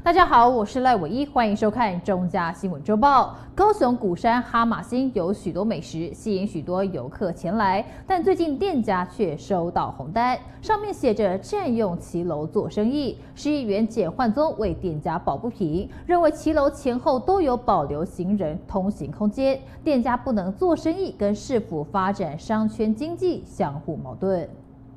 大家好，我是赖伟一，欢迎收看中嘉新闻周报。高雄鼓山哈马星有许多美食，吸引许多游客前来，但最近店家却收到红单，上面写着占用骑楼做生意。市议员简焕宗为店家抱不平，认为骑楼前后都有保留行人通行空间，店家不能做生意，跟市府发展商圈经济相互矛盾。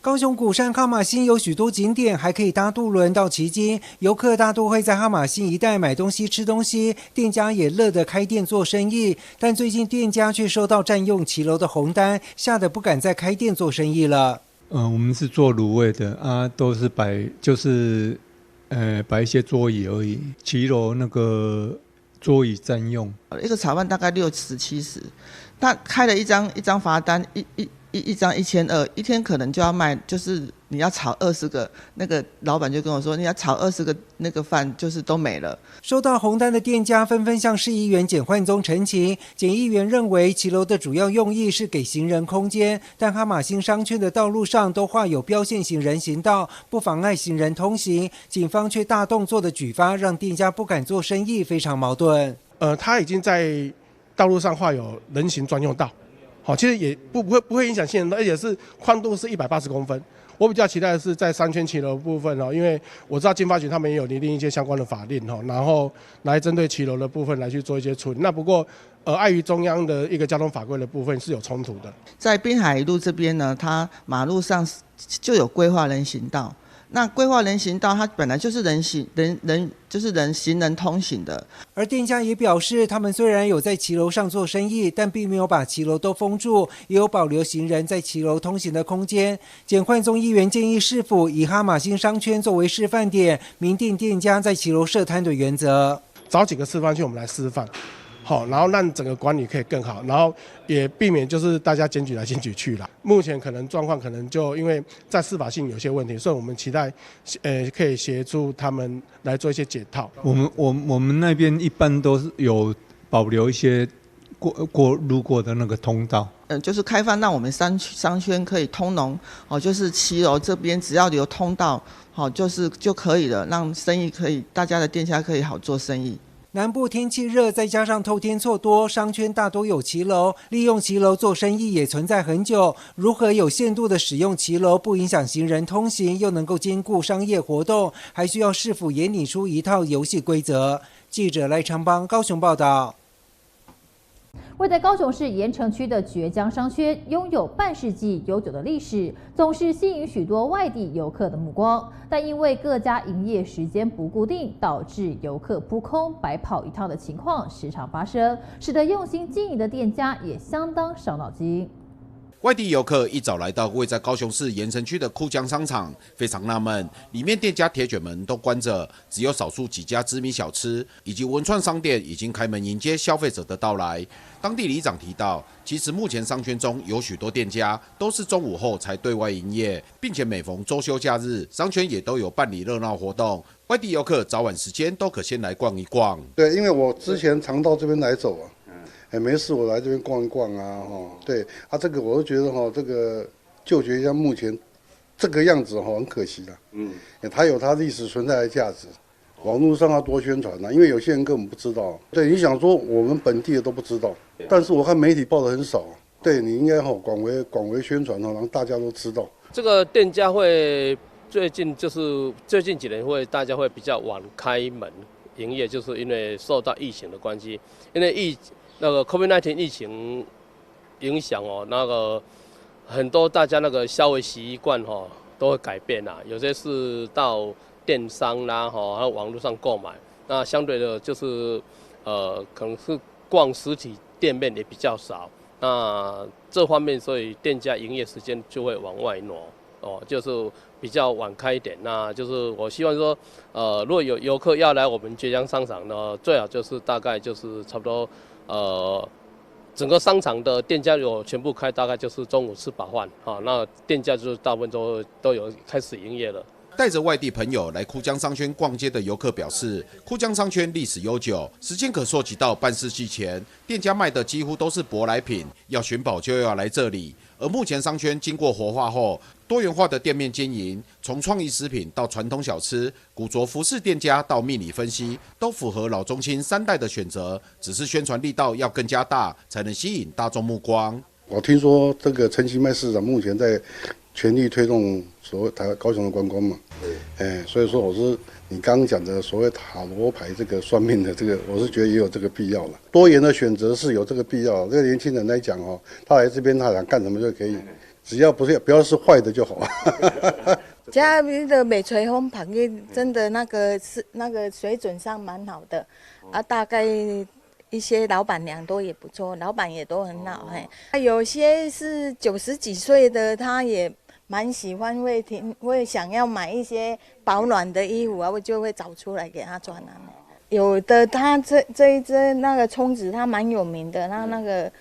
高雄鼓山哈马星有许多景点，还可以搭渡轮到旗津。游客大多会在哈马星一带买东西、吃东西，店家也乐得开店做生意。但最近店家却收到占用骑楼的红单，吓得不敢再开店做生意了。我们是做卤味的啊，都是摆摆一些桌椅而已。骑楼那个桌椅占用，一个炒饭大概60、70，他开了一张罚单，一张1200，一天可能就要卖，就是你要炒20个，那个老板就跟我说，你要炒20个那个饭，就是都没了。收到红单的店家纷纷向市议员简焕宗陈情。简议员认为，骑楼的主要用意是给行人空间，但哈马星商圈的道路上都画有标线型人行道，不妨碍行人通行。警方却大动作的举发，让店家不敢做生意，非常矛盾。他已经在道路上画有人行专用道。好，其实也不会影响行人，而且是宽度是180公分。我比较期待的是在商圈骑楼部分因为我知道经发局他们也有拟定一些相关的法令然后来针对骑楼的部分来去做一些处理。那不过碍于中央的一个交通法规的部分是有冲突的。在滨海路这边呢，它马路上就有规划人行道。那规划人行道，它本来就是行人通行的。而店家也表示，他们虽然有在骑楼上做生意，但并没有把骑楼都封住，也有保留行人在骑楼通行的空间。简焕宗议员建议市府以哈马星商圈作为示范点，明定店家在骑楼设摊的原则，找几个示范区我们来示范。好，然后让整个管理可以更好，然后也避免就是大家检举来检举去了。目前可能状况可能就因为在司法性有些问题，所以我们期待可以协助他们来做一些解套。我们那边一般都是有保留一些路过的那个通道。就是开放让我们商圈可以通融就是骑楼这边只要留通道就可以了，让生意可以大家的店家可以好做生意。南部天气热，再加上透天厝多，商圈大多有骑楼，利用骑楼做生意也存在很久。如何有限度的使用骑楼，不影响行人通行，又能够兼顾商业活动，还需要市府研拟出一套游戏规则。记者赖昌邦高雄报道。位在高雄市盐城区的崛江商圈，拥有半世纪悠久的历史，总是吸引许多外地游客的目光。但因为各家营业时间不固定，导致游客扑空、白跑一趟的情况时常发生，使得用心经营的店家也相当伤脑筋。外地游客一早来到位在高雄市盐城区的酷江商场，非常纳闷，里面店家铁卷门都关着，只有少数几家知名小吃以及文创商店已经开门迎接消费者的到来。当地里长提到，其实目前商圈中有许多店家都是中午后才对外营业，并且每逢周休假日，商圈也都有办理热闹活动，外地游客早晚时间都可先来逛一逛。对，因为我之前常到这边来走没事我来这边逛一逛对这个我都觉得这个就觉得目前这个样子很可惜了。它有它历史存在的价值。网络上要多宣传因为有些人根本不知道。对，你想说我们本地的都不知道，但是我看媒体报的很少。对，你应该广为宣传让大家都知道。这个店家会最近几年大家会比较晚开门营业，就是因为受到疫情的关系，因为那个 COVID-19 疫情影响那个很多大家那个消费习惯都会改变有些是到电商啦还有网络上购买，那相对的就是可能是逛实体店面也比较少，那这方面所以店家营业时间就会往外挪就是比较晚开一点。那就是我希望说如果有游客要来我们崛江商场呢，最好就是大概就是差不多整个商场的店家有全部开，大概就是中午吃饱饭那店家就是大部分都有开始营业了。带着外地朋友来枯江商圈逛街的游客表示，枯江商圈历史悠久，时间可溯及到半世纪前，店家卖的几乎都是舶来品，要寻宝就要来这里。而目前商圈经过活化后，多元化的店面经营，从创意食品到传统小吃、古着服饰店家到命理分析，都符合老中青3代的选择，只是宣传力道要更加大，才能吸引大众目光。我听说这个陈其迈市长目前在全力推动所谓高雄的观光嘛，所以说我是你刚刚讲的所谓塔罗牌这个算命的这个，我是觉得也有这个必要了。多元的选择是有这个必要。这个年轻人来讲哦，他来这边他想干什么就可以，只要不要是坏的就好。家里的美吹风旁边真的那个水准上蛮好的啊，大概一些老板娘都也不错，老板也都很好有些是90几岁的，他也蛮喜欢会想要买一些保暖的衣服啊，我就会找出来给他穿啊。有的他这一支那个葱子他蛮有名的，那个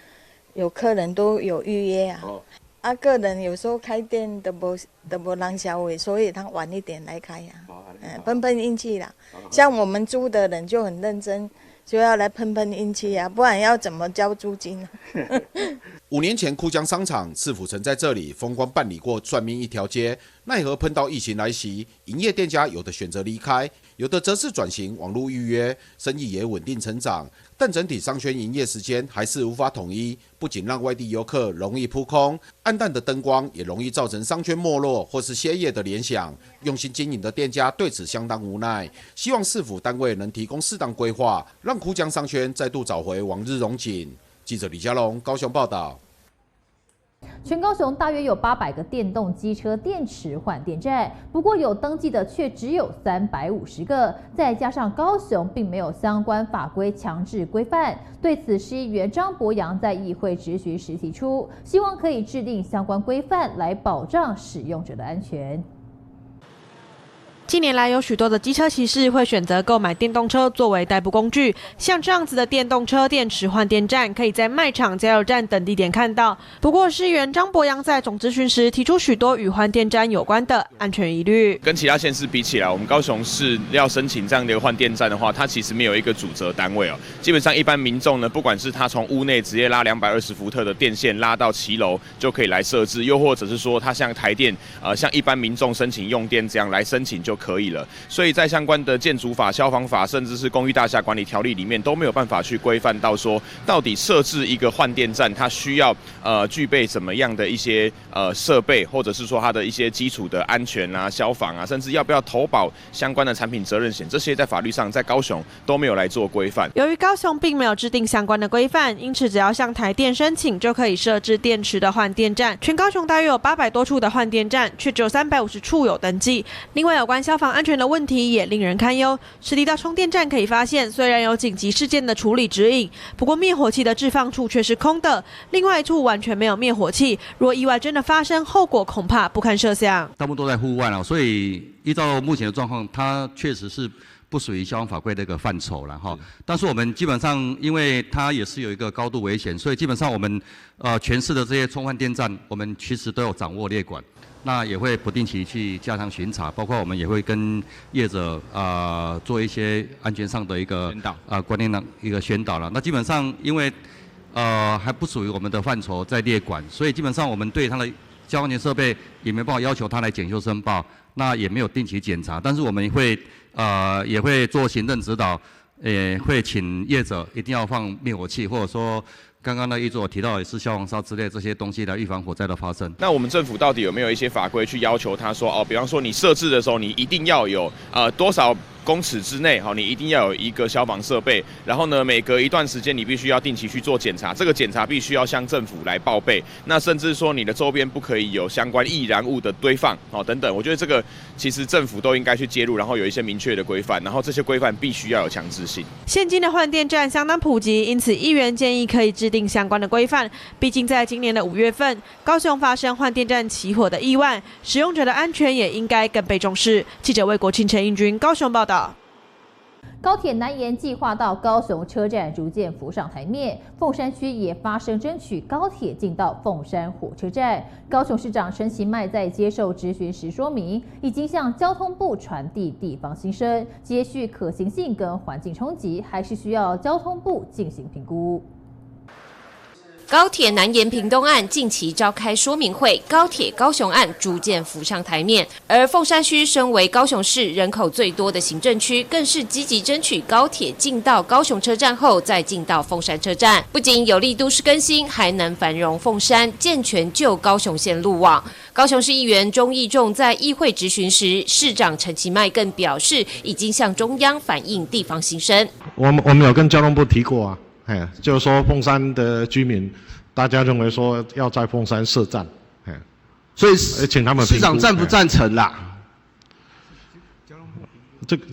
有客人都有预约啊。个人有时候开店都没人消费，所以他晚一点来开碰运气啦。像我们租的人就很认真，就要来碰运气啊，不然要怎么交租金呢？5年前，枯江商场市府曾在这里风光办理过算命一条街，奈何碰到疫情来袭，营业店家有的选择离开，有的则是转型网络预约，生意也稳定成长。但整体商圈营业时间还是无法统一，不仅让外地游客容易扑空，暗淡的灯光也容易造成商圈没落或是歇业的联想。用心经营的店家对此相当无奈，希望市府单位能提供适当规划，让枯江商圈再度找回往日荣景。记者李佳龙高雄报道。全高雄大约有800个电动机车电池换电站，不过有登记的却只有350个，再加上高雄并没有相关法规强制规范。对此，市议员张博洋在议会质询时提出，希望可以制定相关规范来保障使用者的安全。近年来，有许多的机车骑士会选择购买电动车作为代步工具。像这样子的电动车电池换电站，可以在卖场、加油站等地点看到。不过，市议员张博洋在总质询时提出许多与换电站有关的安全疑虑。跟其他县市比起来，我们高雄市要申请这样的一个换电站的话，它其实没有一个主责单位哦。基本上，一般民众呢，不管是他从屋内直接拉220伏特的电线拉到骑楼就可以来设置，又或者是说，他像台电像一般民众申请用电这样来申请就可以了。所以在相关的建筑法、消防法，甚至是公寓大厦管理条例里面都没有办法去规范到说，到底设置一个换电站，它需要具备什么样的一些设备，或者是说它的一些基础的安全啊、消防啊，甚至要不要投保相关的产品责任险，这些在法律上在高雄都没有来做规范。由于高雄并没有制定相关的规范，因此只要向台电申请就可以设置电池的换电站。全高雄大约有800多处的换电站，却只有350处有登记。另外，有关消防安全的问题也令人堪忧。实地到充电站可以发现，虽然有紧急事件的处理指引，不过灭火器的置放处却是空的，另外一处完全没有灭火器。若意外真的发生，后果恐怕不堪设想。大部分都在户外了，所以依照目前的状况，它确实是不属于消防法规的一个范畴了哈。但是我们基本上，因为它也是有一个高度危险，所以基本上我们全市的这些充换电站，我们其实都有掌握列管。那也会不定期去加强巡查，包括我们也会跟业者做一些安全上的一个观念的一个宣导了。那基本上因为还不属于我们的范畴在列管，所以基本上我们对它的消防安全设备也没办法要求它来检修申报，那也没有定期检查。但是我们会也会做行政指导，也会请业者一定要放灭火器，或者说。刚刚那一组我提到的是消防哨之类这些东西来预防火灾的发生。那我们政府到底有没有一些法规去要求他说比方说你设置的时候，你一定要有多少公尺之内，你一定要有一个消防设备，然后呢，每隔一段时间你必须要定期去做检查，这个检查必须要向政府来报备。那甚至说你的周边不可以有相关易燃物的堆放，等等。我觉得这个其实政府都应该去介入，然后有一些明确的规范，然后这些规范必须要有强制性。现今的换电站相当普及，因此议员建议可以制定相关的规范。毕竟在今年的5月份，高雄发生换电站起火的意外，使用者的安全也应该更被重视。记者魏国庆、陈英君高雄报道。高铁南延计划到高雄车站逐渐浮上台面，凤山区也发声争取高铁进到凤山火车站。高雄市长陈其迈在接受质询时说明，已经向交通部传递地方心声，接续可行性跟环境冲击，还是需要交通部进行评估。高铁南延屏东案近期召开说明会，高铁高雄案逐渐浮上台面。而凤山区身为高雄市人口最多的行政区，更是积极争取高铁进到高雄车站后再进到凤山车站，不仅有利都市更新，还能繁荣凤山，健全旧高雄线路网。高雄市议员钟义仲在议会质询时，市长陈其迈更表示，已经向中央反映地方心声。我们有跟交通部提过啊。就是说凤山的居民，大家认为说要在凤山设站，所以请他们评估。市长赞不赞成啦？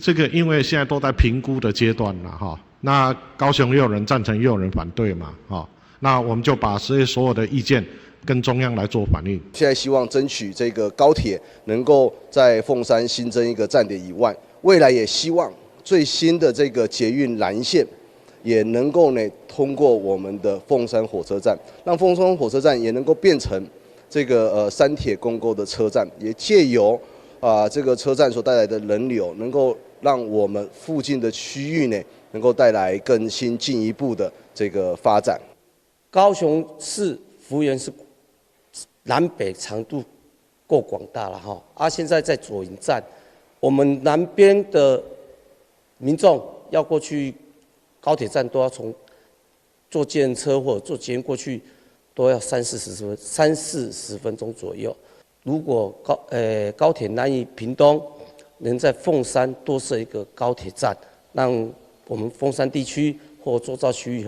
这个因为现在都在评估的阶段了哈。那高雄也有人赞成，也有人反对嘛，哈。那我们就把所有的意见跟中央来做反映。现在希望争取这个高铁能够在凤山新增一个站点以外，未来也希望最新的这个捷运蓝线。也能够呢通过我们的凤山火车站，让凤山火车站也能够变成这个三铁共构的车站，也借由这个车站所带来的人流，能够让我们附近的区域呢能够带来更新进一步的这个发展。高雄市幅员是南北长度够广大了哈，现在在左营站，我们南边的民众要过去。高铁站都要从坐计程车或者坐捷运过去，都要30-40分钟左右。如果高铁南移屏东能在凤山多设一个高铁站，让我们凤山地区或周遭区域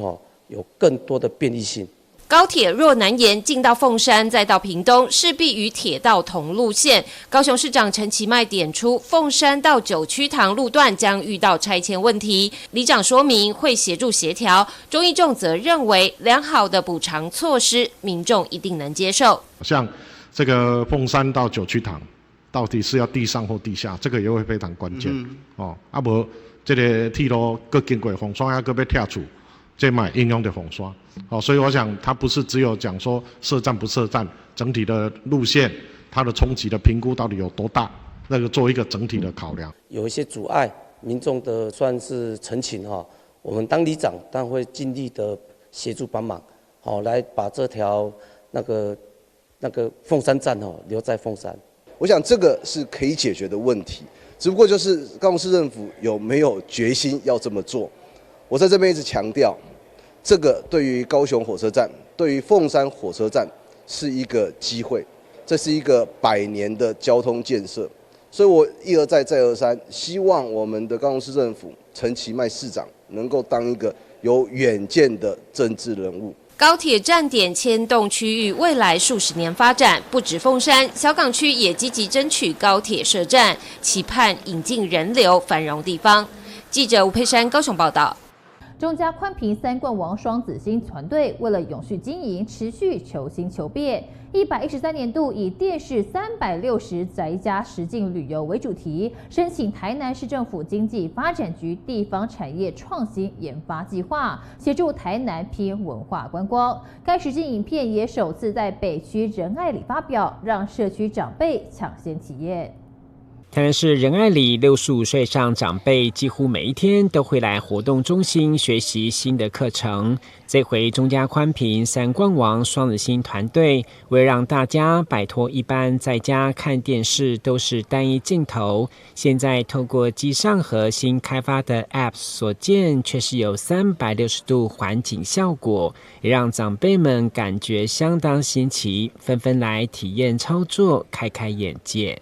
有更多的便利性。高铁若南延进到凤山，再到屏东，势必与铁道同路线。高雄市长陈其迈点出，凤山到9区塘路段将遇到拆迁问题，里长说明会协助协调。钟义仲则认为，良好的补偿措施，民众一定能接受。像这个凤山到9区塘，到底是要地上或地下，这个也会非常关键。无这个铁路各经过凤山，还各要拆除。这嘛应用的风刷，所以我想它不是只有讲说设站不设站，整体的路线它的冲击的评估到底有多大，那个做一个整体的考量。有一些阻碍，民众的算是陈情我们当里长当然会尽力的协助帮忙，来把这条那个凤山站留在凤山。我想这个是可以解决的问题，只不过就是高雄市政府有没有决心要这么做。我在这边一直强调，这个对于高雄火车站、对于凤山火车站是一个机会，这是一个100年的交通建设，所以我一而再再而三，希望我们的高雄市政府陈其迈市长能够当一个有远见的政治人物。高铁站点牵动区域未来数十年发展，不止凤山，小港区也积极争取高铁设站，期盼引进人流，繁荣地方。记者吴佩珊高雄报道。中嘉宽频3冠王双子星团队为了永续经营，持续求新求变。113年度以电视360宅家实境旅游为主题，申请台南市政府经济发展局地方产业创新研发计划，协助台南拼文化观光。该实境影片也首次在北区仁爱里发表，让社区长辈抢先体验。台南市仁爱里65岁以上长辈几乎每一天都会来活动中心学习新的课程。这回中嘉宽频3冠王双子星团队为让大家摆脱一般在家看电视都是单一镜头，现在透过机上盒新开发的 App 所见却是有360度环景效果，也让长辈们感觉相当新奇，纷纷来体验操作，开开眼界。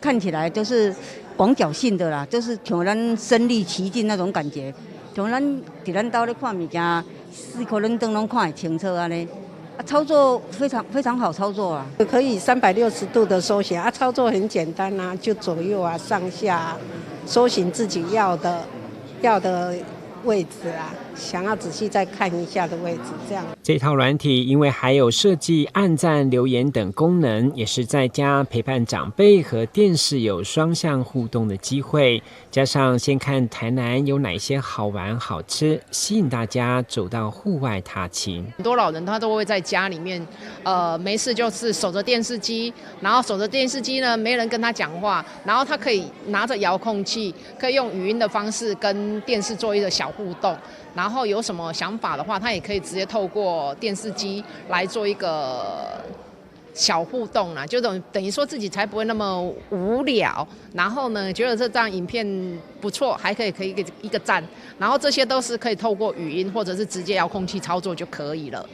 看起来就是广角性的啦，就是像咱身临其境那种感觉，像咱伫咱家咧看物件，4颗轮灯拢看会清楚安尼。操作非常好操作啊，可以360度的收显操作很简单啊，就左右上下收显自己要的位置啊。想要仔细再看一下的位置，这样。这套软体因为还有设计按赞、留言等功能，也是在家陪伴长辈和电视有双向互动的机会。加上先看台南有哪些好玩好吃，吸引大家走到户外踏青。很多老人他都会在家里面，没事就是守着电视机，然后守着电视机呢，没人跟他讲话，然后他可以拿着遥控器，可以用语音的方式跟电视做一个小互动。然后有什么想法的话，他也可以直接透过电视机来做一个小互动啦，就等于说自己才不会那么无聊。然后呢，觉得这张影片不错，还可以一个赞。然后这些都是可以透过语音或者是直接遥控器操作就可以了。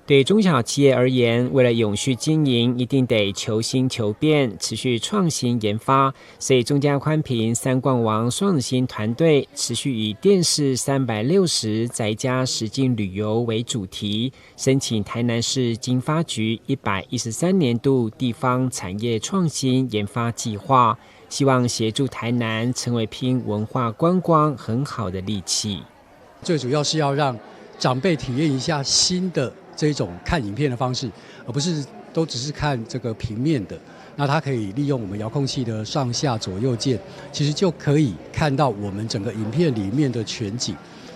对中小企业而言，为了永续经营，一定得求新求变，持续创新研发。所以中嘉宽频三冠王双子星团队持续以电视360宅家实境旅游为主题，申请台南市经发局113年度地方产业创新研发计划，希望协助台南成为拼文化观光很好的利器。最主要是要让长辈体验一下新的这种看影片的方式，而不是都只是看这个平面的。那它可以利用我们遥控器的上下左右键，其实就可以看到我们整个影片里面的全景。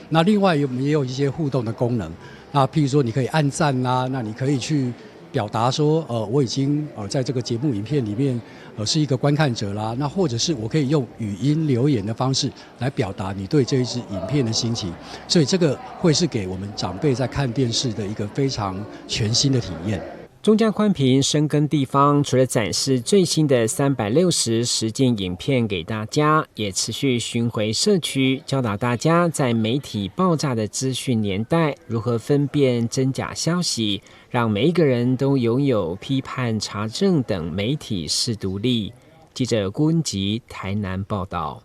那另外我们也有一些互动的功能，那譬如说你可以按赞啦，那你可以去表达说我已经在这个节目影片里面是一个观看者啦，那或者是我可以用语音留言的方式来表达你对这一支影片的心情，所以这个会是给我们长辈在看电视的一个非常全新的体验。中嘉宽频深耕地方，除了展示最新的360实境影片给大家，也持续巡回社区，教导大家在媒体爆炸的资讯年代，如何分辨真假消息，让每一个人都拥有批判、查证等媒体识读力。记者郭文吉台南报道。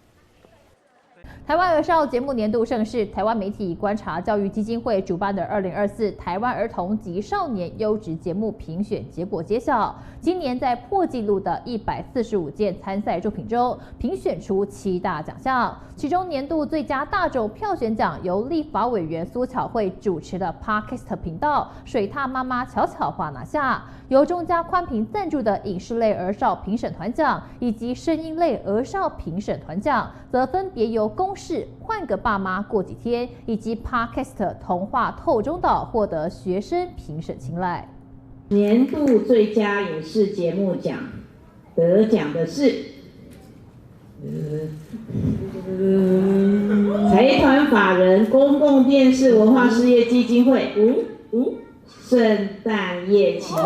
台湾儿少节目年度盛事，台湾媒体观察教育基金会主办的2024台湾儿童及少年优质节目评选结果揭晓。今年在破纪录的145件参赛作品中，评选出7大奖项，其中年度最佳大众票选奖由立法委员苏巧慧主持的 Podcast 频道水獭妈妈巧巧话拿下，由中嘉宽频赞助的影视类儿少评审团奖以及声音类儿少评审团奖，则分别由公视换个爸妈过几天以及 Podcast 童话透中岛获得学生评审青睐。年度最佳影视节目奖得奖的是财团法人公共电视文化事业基金会圣诞夜奇迹。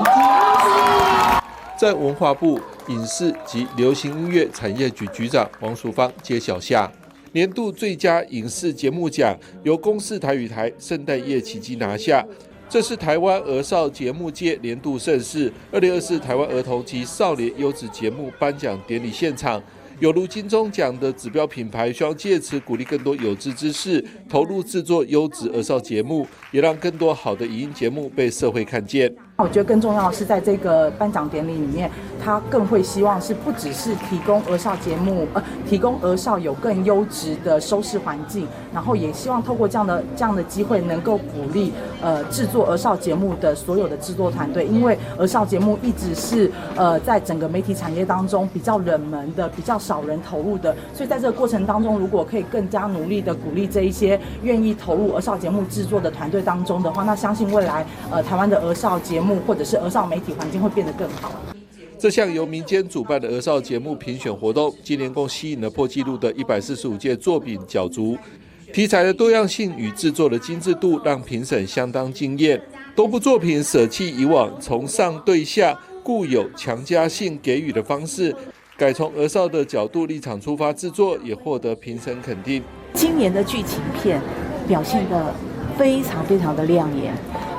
在文化部影视及流行音乐产业局局长王淑芳揭晓下，年度最佳影视节目奖由公视台语台圣诞夜奇迹拿下。这是台湾儿少节目界年度盛事，2024台湾儿童及少年优质节目颁奖典礼现场，有如金钟奖的指标品牌，希望借此鼓励更多有志之士投入制作优质儿少节目，也让更多好的影音节目被社会看见。我觉得更重要的是，在这个颁奖典礼里面，他更会希望是不只是提供儿少节目，提供儿少有更优质的收视环境，然后也希望透过这样的机会，能够鼓励制作儿少节目的所有的制作团队，因为儿少节目一直是在整个媒体产业当中比较冷门的、比较少人投入的，所以在这个过程当中，如果可以更加努力的鼓励这一些愿意投入儿少节目制作的团队当中的话，那相信未来台湾的儿少节目或者是儿少媒体环境会变得更好。这项由民间主办的儿少节目评选活动，今年共吸引了破纪录的145届作品角逐，题材的多样性与制作的精致度让评审相当惊艳。多部作品舍弃以往从上对下固有强加性给予的方式，改从儿少的角度立场出发制作，也获得评审肯定。今年的剧情片表现得非常非常的亮眼，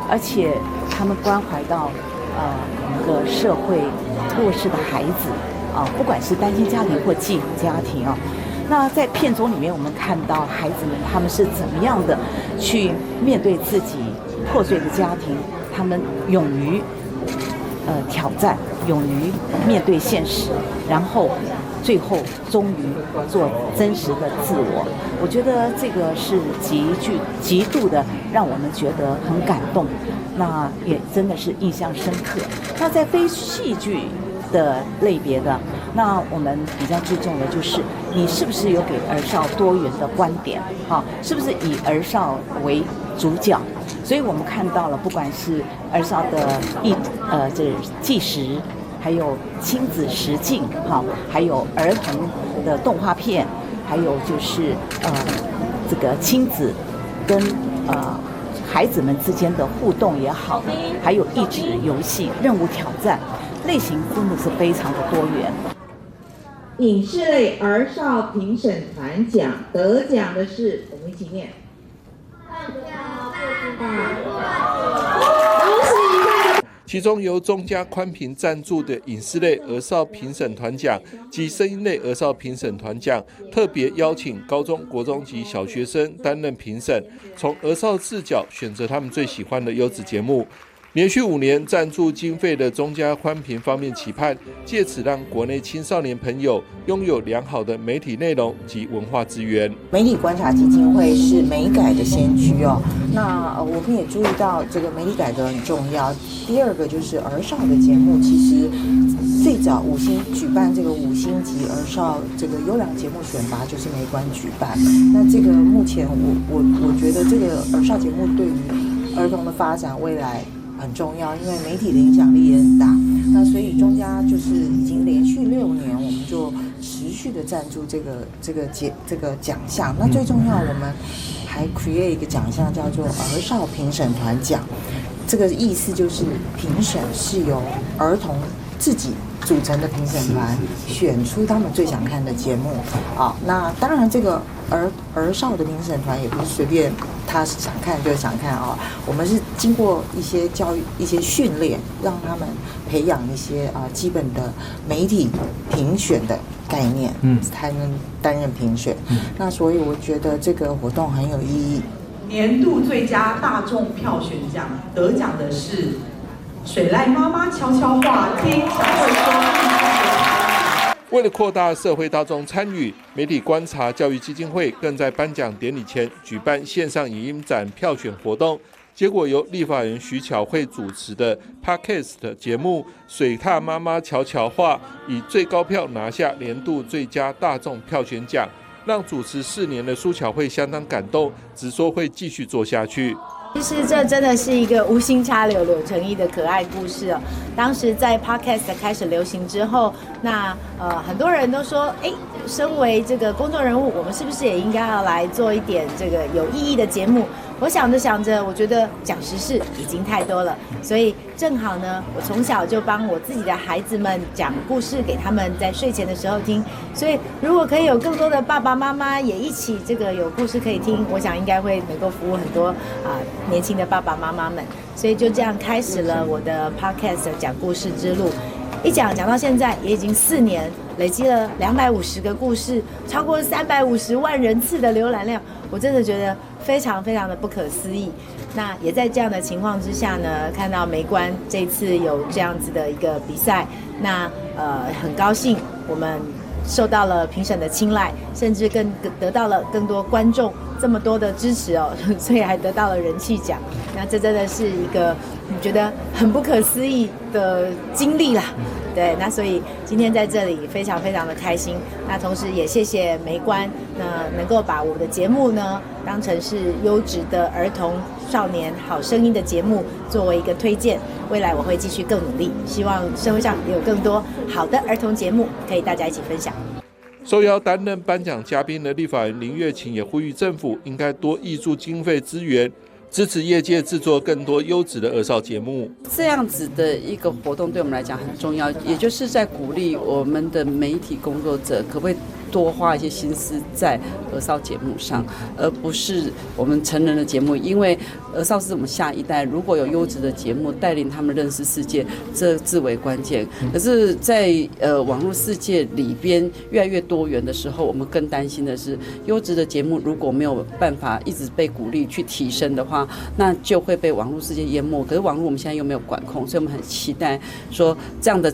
而且他们关怀到一个社会弱势的孩子不管是单亲家庭或寄养家庭那在片中里面，我们看到孩子们他们是怎么样的去面对自己破碎的家庭，他们勇于挑战，勇于面对现实，然后最后终于做真实的自我。我觉得这个是极度的让我们觉得很感动，那也真的是印象深刻。那在非戏剧的类别的，那我们比较注重的就是你是不是有给儿少多元的观点，是不是以儿少为主角？所以我们看到了，不管是儿少的这纪实，还有亲子实境，还有儿童的动画片，还有就是这个亲子跟孩子们之间的互动也好，还有益智游戏、任务挑战，类型真的是非常的多元。影视类儿少评审团奖得奖的是，我们一起念。其中由中嘉宽屏赞助的影视类儿少评审团奖及声音类儿少评审团奖，特别邀请高中、国中及小学生担任评审，从儿少视角选择他们最喜欢的优质节目。连续5年赞助经费的中嘉宽屏方面期盼，借此让国内青少年朋友拥有良好的媒体内容及文化资源。媒体观察基金会是媒改的先驱哦，那我们也注意到这个媒体改革很重要。第二个就是儿少的节目，其实最早举办这个5星级儿少这个优良节目选拔就是媒观举办。那这个目前我觉得这个儿少节目对于儿童的发展未来很重要，因为媒体的影响力也很大。那所以中嘉就是已经连续6年，我们就持续的赞助这个奖项。那最重要，我们还 create 一个奖项叫做儿少评审团奖。这个意思就是评审是由儿童自己组成的评审团选出他们最想看的节目啊。那当然，这个儿少的评审团也不是随便他想看就想看啊。我们是经过一些教育、一些训练，让他们培养一些基本的媒体评选的概念，才能担任评选。那所以我觉得这个活动很有意义。年度最佳大众票选奖得奖的是水濑妈妈悄悄话听才会说。为了扩大社会大众参与，媒体观察教育基金会更在颁奖典礼前举办线上影音展票选活动。结果由立法人徐巧慧主持的 Podcast 节目《水獭妈妈悄悄话》以最高票拿下年度最佳大众票选奖，让主持4年的苏巧慧相当感动，只说会继续做下去。其实这真的是一个无心插柳柳成荫的可爱故事哦。当时在 Podcast 开始流行之后，那很多人都说，身为这个公众人物，我们是不是也应该要来做一点这个有意义的节目？我想着想着，我觉得讲时事已经太多了，所以正好呢，我从小就帮我自己的孩子们讲故事给他们在睡前的时候听。所以如果可以有更多的爸爸妈妈也一起这个有故事可以听，我想应该会能够服务很多年轻的爸爸妈妈们。所以就这样开始了我的 Podcast 讲故事之路。一讲到现在也已经4年，累积了250个故事，超过350万人次的浏览量，我真的觉得非常非常的不可思议。那也在这样的情况之下呢，看到媒观这次有这样子的一个比赛，那很高兴我们受到了评审的青睐，甚至更得到了更多观众这么多的支持哦，所以还得到了人气奖。那这真的是一个我觉得很不可思议的经历啦。对，那所以今天在这里非常非常的开心。那同时也谢谢媒观，那能够把我的节目呢当成是优质的儿童少年好声音的节目作为一个推荐。未来我会继续更努力，希望社会上也有更多好的儿童节目可以大家一起分享。受邀担任颁奖嘉宾的立法人林月琴也呼吁政府应该多挹注经费资源，支持业界制作更多优质的儿少节目。这样子的一个活动对我们来讲很重要，也就是在鼓励我们的媒体工作者可不可以多花一些心思在儿少节目上，而不是我们成人的节目。因为儿少是我们下一代，如果有优质的节目带领他们认识世界，这至为关键。可是在网络世界里边越来越多元的时候，我们更担心的是，优质的节目如果没有办法一直被鼓励去提升的话，那就会被网络世界淹没。可是网络我们现在又没有管控，所以我们很期待说这样的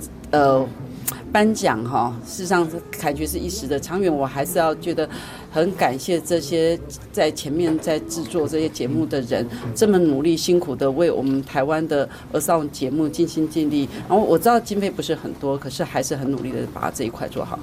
颁奖事实上感觉是一时的，长远我还是要觉得很感谢这些在前面在制作这些节目的人，这么努力辛苦的为我们台湾的儿少节目尽心尽力。然后我知道经费不是很多，可是还是很努力的把这一块做好。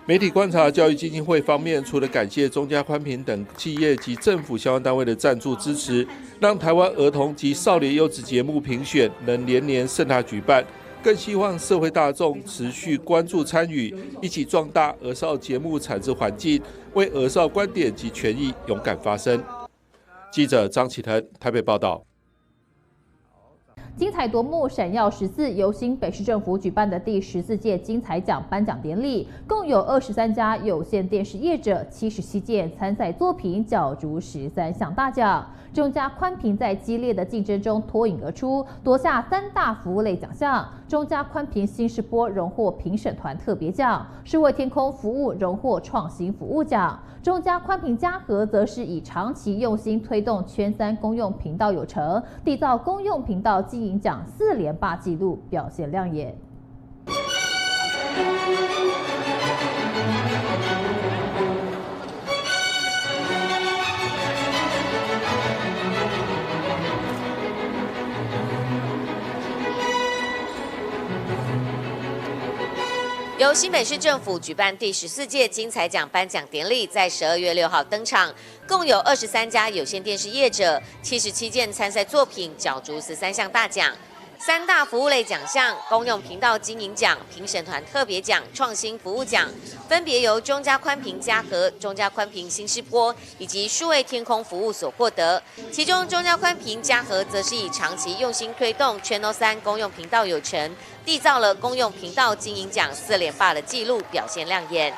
媒体观察教育基金会方面，除了感谢中嘉宽频等企业及政府相关单位的赞助支持，让台湾儿童及少年优质节目评选能连年盛大举办，更希望社会大众持续关注参与，一起壮大儿少节目产制环境，为儿少观点及权益勇敢发声。记者张启腾台北报道。精彩夺目，闪耀14由新北市政府举办的第14届金彩奖颁奖典礼，共有23家有线电视业者77件参赛作品，角逐13项大奖。中嘉宽频在激烈的竞争中脱颖而出，夺下3大服务类奖项。中嘉宽频新视播荣获评审团特别奖，数位天空服务荣获创新服务奖。中嘉宽频嘉禾则是以长期用心推动圈3公用频道有成，缔造公用频道经营奖4连霸纪录，表现亮眼。由新北市政府举办第14届金彩奖颁奖典礼，在12月6号登场，共有23家有线电视业者77件参赛作品，角逐13项大奖。3大服务类奖项公用频道经营奖、评审团特别奖、创新服务奖，分别由中嘉宽频嘉禾、中嘉宽频新视播以及数位天空服务所获得。其中中嘉宽频嘉禾则是以长期用心推动 Channel 3公用频道有成，缔造了公用频道经营奖4连霸的纪录，表现亮眼。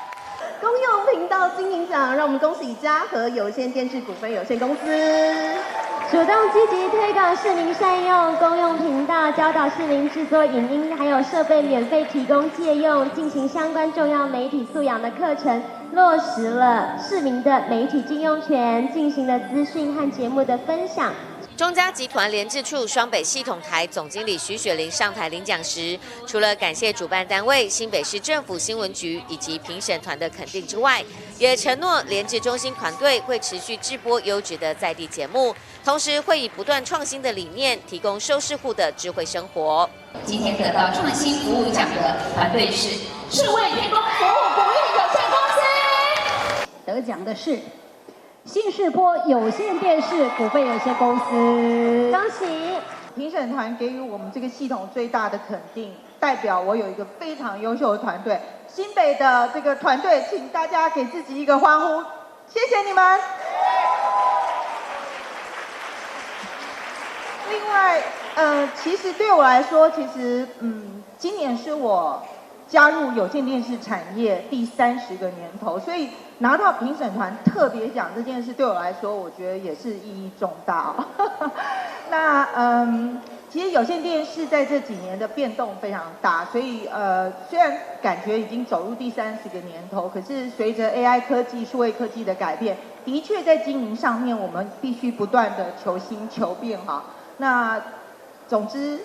公用频道经营奖，让我们恭喜嘉禾有线电视股份有限公司。主动积极推广市民善用公用频道，教导市民制作影音，还有设备免费提供借用，进行相关重要媒体素养的课程，落实了市民的媒体经用权，进行了资讯和节目的分享。中嘉集团联制处双北系统台总经理徐雪玲上台领奖时，除了感谢主办单位新北市政府新闻局以及评审团的肯定之外，也承诺联制中心团队会持续制播优质的在地节目，同时会以不断创新的理念，提供收视户的智慧生活。今天得到创新服务奖的团队是数位天空服务股份有限公司，得奖的是新视播有线电视股份有限公司，恭喜！评审团给予我们这个系统最大的肯定，代表我有一个非常优秀的团队。新北的这个团队，请大家给自己一个欢呼，谢谢你们。另外，其实对我来说，今年是我加入有线电视产业第30个年头，所以拿到评审团特别奖这件事，对我来说，我觉得也是意义重大哦。那其实有线电视在这几年的变动非常大，所以虽然感觉已经走入第30个年头，可是随着 AI 科技、数位科技的改变，的确在经营上面，我们必须不断的求新求变哈。那总之，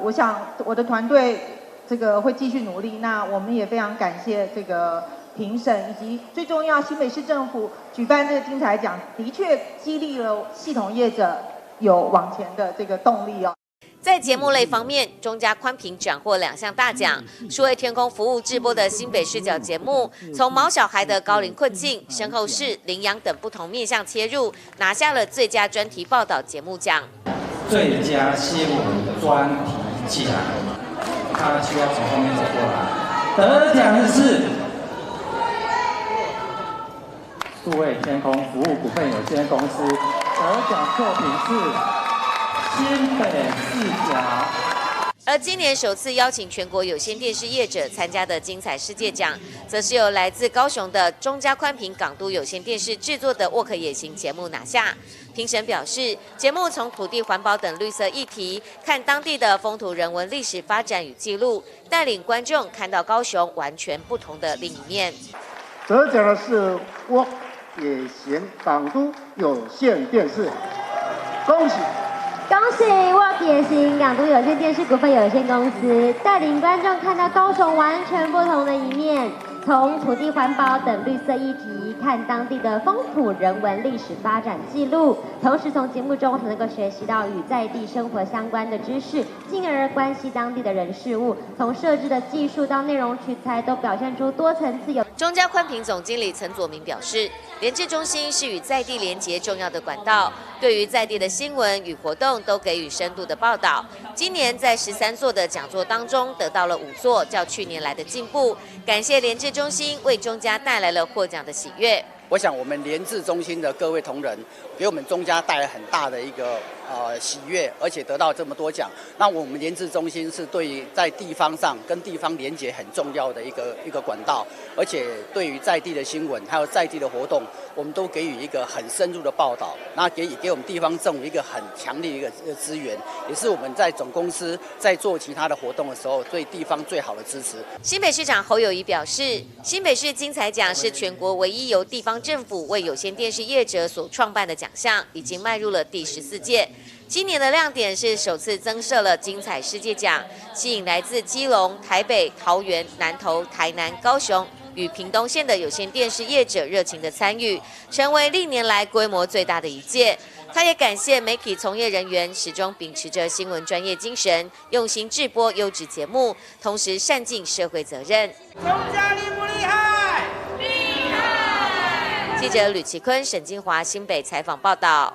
我想我的团队这个会继续努力。那我们也非常感谢这个评审，以及最重要新北市政府举办这个金彩奖，的确激励了系统业者有往前的这个动力哦。在节目类方面，中嘉宽频斩获2项大奖，数位天空服务制播的新北视角节目，从毛小孩的高龄困境、身后事、领养等不同面向切入，拿下了最佳专题报道节目奖。最佳新闻专题奖，他需要从后面走过来。得奖的是数位天空服务股份有限公司，得奖作品是新北视角。而今年首次邀请全国有线电视业者参加的精彩世界奖，则是由来自高雄的中嘉宽屏港都有线电视制作的沃克野行节目拿下。评审表示，节目从土地环保等绿色议题，看当地的风土人文历史发展与记录，带领观众看到高雄完全不同的另一面。得奖的是沃野行港都有线电视，恭喜！恭喜沃野行港都有线电视股份有限公司带领观众看到高雄完全不同的一面，从土地环保等绿色议题看当地的风土人文历史发展记录，同时从节目中能够学习到与在地生活相关的知识，进而关系当地的人事物，从设置的技术到内容取材都表现出多层次有。中嘉宽屏总经理陈佐明表示，联制中心是与在地连结重要的管道，对于在地的新闻与活动都给予深度的报道。今年在13座的讲座当中得到了5座，较去年来的进步。感谢联制中心为中嘉带来了获奖的喜悦。我想我们联制中心的各位同仁，给我们中嘉带来很大的一个喜悦，而且得到这么多奖。那我们联制中心是对于在地方上跟地方连结很重要的一个管道，而且对于在地的新闻还有在地的活动，我们都给予一个很深入的报道，那给我们地方政府一个很强力的一个资源，也是我们在总公司在做其他的活动的时候对地方最好的支持。新北市长侯友宜表示，新北市精彩奖是全国唯一由地方政府为有线电视业者所创办的奖项，已经迈入了第14届。今年的亮点是首次增设了精彩世界奖，吸引来自基隆、台北、桃园、南投、台南、高雄与屏东县的有线电视业者热情的参与，成为历年来规模最大的一届。他也感谢媒体从业人员始终秉持着新闻专业精神，用心制播优质节目，同时善尽社会责任。中嘉厉不厉害？厉害！记者吕奇坤、沈金华新北采访报道。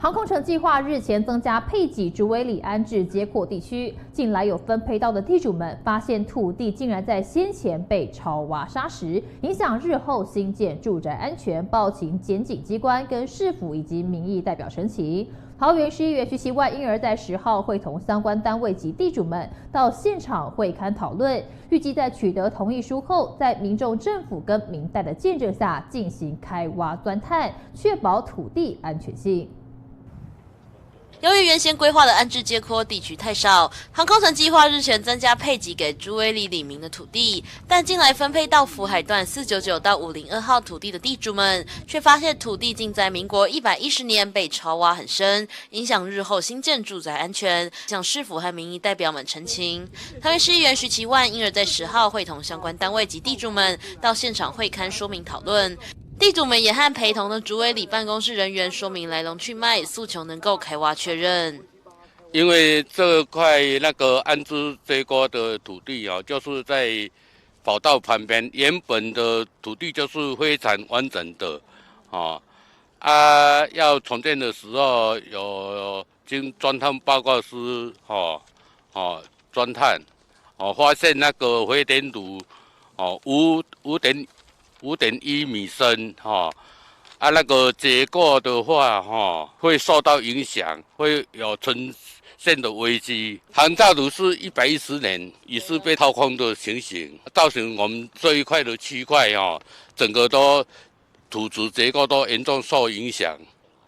航空城计划日前增加配给竹围里安置接扩地区，近来有分配到的地主们发现土地竟然在先前被超挖砂石，影响日后新建住宅安全，报请检警机关跟市府以及民意代表陈情。桃园市议员徐锡万因而在10号会同相关单位及地主们到现场会勘讨论，预计在取得同意书后，在民众、政府跟民代的见证下进行开挖钻探，确保土地安全性。由于原先规划的安置接扩地区太少，航空城计划日前增加配给给竹围里里民的土地，但近来分配到福海段499到502号土地的地主们，却发现土地竟在民国110年被超挖很深，影响日后新建住宅安全，向市府和民意代表们陈情。桃园市议员徐锡万因而在10号会同相关单位及地主们到现场会勘说明讨论。地主们也和陪同的竹围里办公室人员说明来龙去脉，诉求能够开挖确认。因为这块那个安置接扩的土地啊，就是在跑道旁边，原本的土地就是非常完整的，要重建的时候有经钻探报告师钻探，发现那个回填土5.1米深，那个结构的话，会受到影响，会有呈现的危机。航道路是110年已是被掏空的情形，造成我们这一块的区块，整个都土质结构都严重受影响。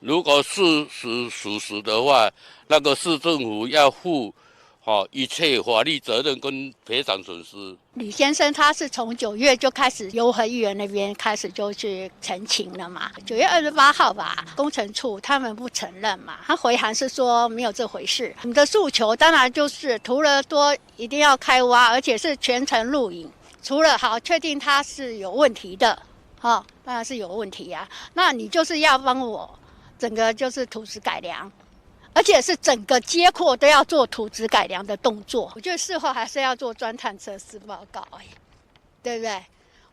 如果事实属实的话，那个市政府要负一切法律责任跟赔偿损失。吕先生他是从9月就开始由何议员那边开始就去陈情了嘛，9月28号吧，工程处他们不承认嘛，他回函是说没有这回事。我们的诉求当然就是除了多一定要开挖，而且是全程录影，除了好确定它是有问题的，当然是有问题啊，那你就是要帮我整个就是土质改良。而且是整个接扩都要做土质改良的动作，我觉得事后还是要做钻探测试报告，对不对？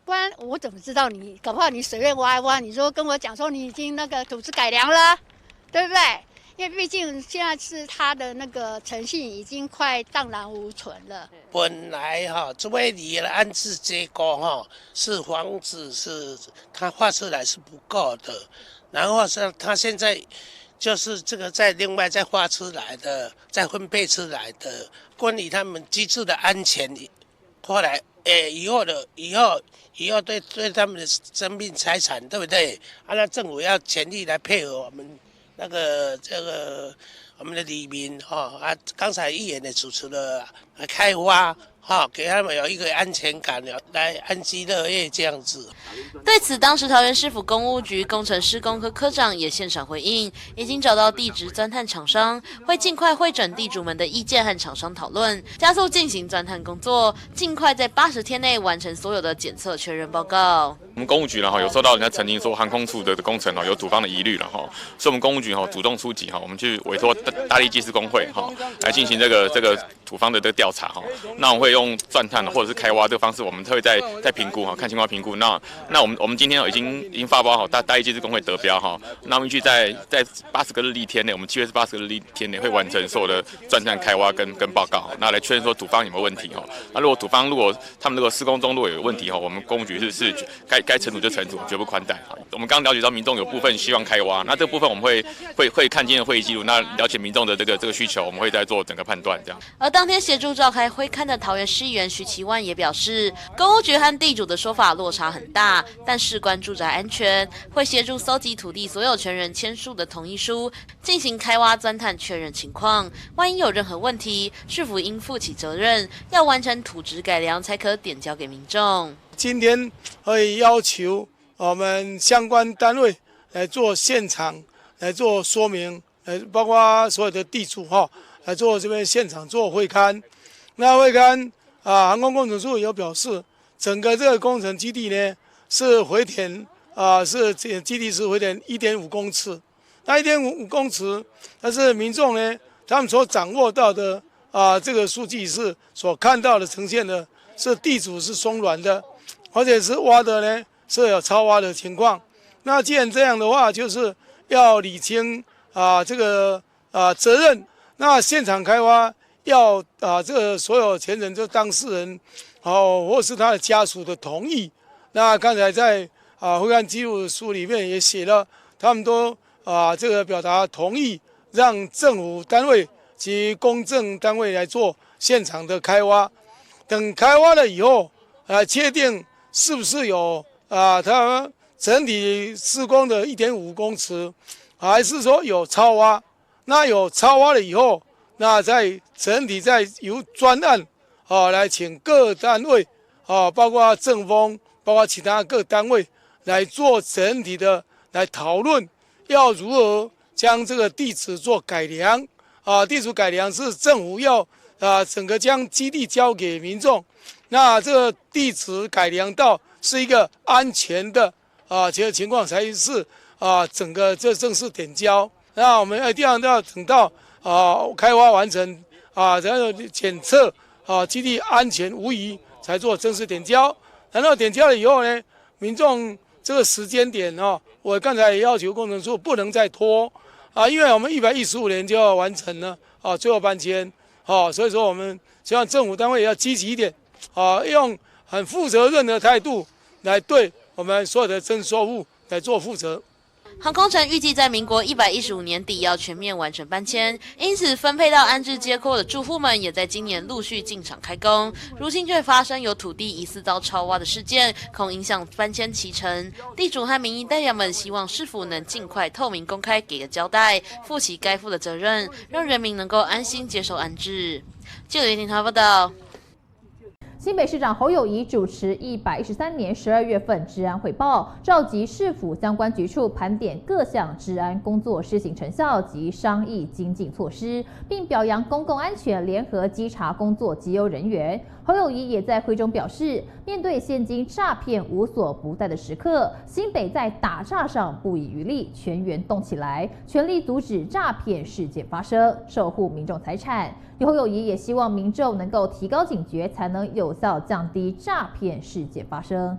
不然我怎么知道你？搞不好你随便挖一挖，你说跟我讲说你已经那个土质改良了，对不对？因为毕竟现在是他的那个诚信已经快荡然无存了。本来竹围里的安置结构是房子是它画出来是不够的，然后是它现在就是这个再另外再画出来的，再分配出来的关于他们居住的安全，后来以后对他们的生命财产，对不对？那政府要全力来配合我们那个我们的里民刚才议员也主持了开发。给他们有一个安全感，来安居乐业这样子。对此，当时桃园市府工务局工程施工科科长也现场回应，已经找到地质钻探厂商，会尽快会诊地主们的意见和厂商讨论，加速进行钻探工作，尽快在80天内完成所有的检测确认报告。我们工务局呢有收到人家曾经说航空处的工程有土方的疑虑了所以我们工务局主动出击我们去委托大力技师工会来进行这个土方的这个调查那我们会用钻探或者是开挖这个方式，我们会再评估看情况评估。那我们今天已经发包大力技师工会得标那我们预计在80个日历天内，我们7月80个日历天内会完成所有的钻探开挖跟报告那来确认说土方有没有问题那如果土方他们如果施工中如果有问题我们工务局是该惩处就惩处，绝不宽待。我们刚了解到民众有部分希望开挖，那这个部分我们会看今天的会议记录，那了解民众的这个需求，我们会再做整个判断这样。而当天协助召开会勘的桃园市议员徐其万也表示，工务局和地主的说法落差很大，但事关住宅安全，会协助搜集土地所有权人签署的同意书，进行开挖钻探确认情况。万一有任何问题，市府应负起责任，要完成土质改良才可点交给民众。今天会要求我们相关单位来做现场来做说明，包括所有的地主来做这边现场做会勘。那会勘航空工程处有表示，整个这个工程基地呢是回填是基地是回填1.5公尺。那1.5公尺，但是民众呢他们所掌握到的这个数据是所看到的呈现的是地主是松软的。而且是挖的呢，是有超挖的情况。那既然这样的话，就是要理清这个责任。那现场开挖要这个所有权人，就当事人或是他的家属的同意。那刚才在会勘记录书里面也写了，他们都这个表达同意，让政府单位及公证单位来做现场的开挖。等开挖了以后，确定是不是有它整体施工的1.5公尺，还是说有超挖？那有超挖了以后，那在整体再由专案来请各单位包括政风，包括其他各单位来做整体的来讨论，要如何将这个地质做改良地质改良是政府要整个将基地交给民众。那这个地质改良到是一个安全的这个情况，才是整个这正式点交。那我们一定要等到开挖完成然后检测基地安全无虞，才做正式点交。然后点交了以后呢，民众这个时间点我刚才也要求工程处不能再拖因为我们115年就要完成了最后搬迁所以说我们希望政府单位也要积极一点用很负责任的态度来对我们所有的征收物来做负责。航空城预计在民国115年底要全面完成搬迁，因此分配到安置街廓的住户们也在今年陆续进场开工。如今却发生有土地疑似遭超挖的事件，恐影响搬迁期程。地主和民意代表们希望市府能尽快透明公开给个交代，负起该负的责任，让人民能够安心接受安置。记者林庭涛报道。新北市长侯友宜主持113年12月份治安汇报，召集市府相关局处盘点各项治安工作施行成效及商议精进措施，并表扬公共安全联合稽查工作绩优人员。侯友宜也在会中表示，面对现今诈骗无所不在的时刻，新北在打诈上不遗余力，全员动起来，全力阻止诈骗事件发生，守护民众财产。侯友宜也希望民众能够提高警觉，才能有效降低诈骗事件发生。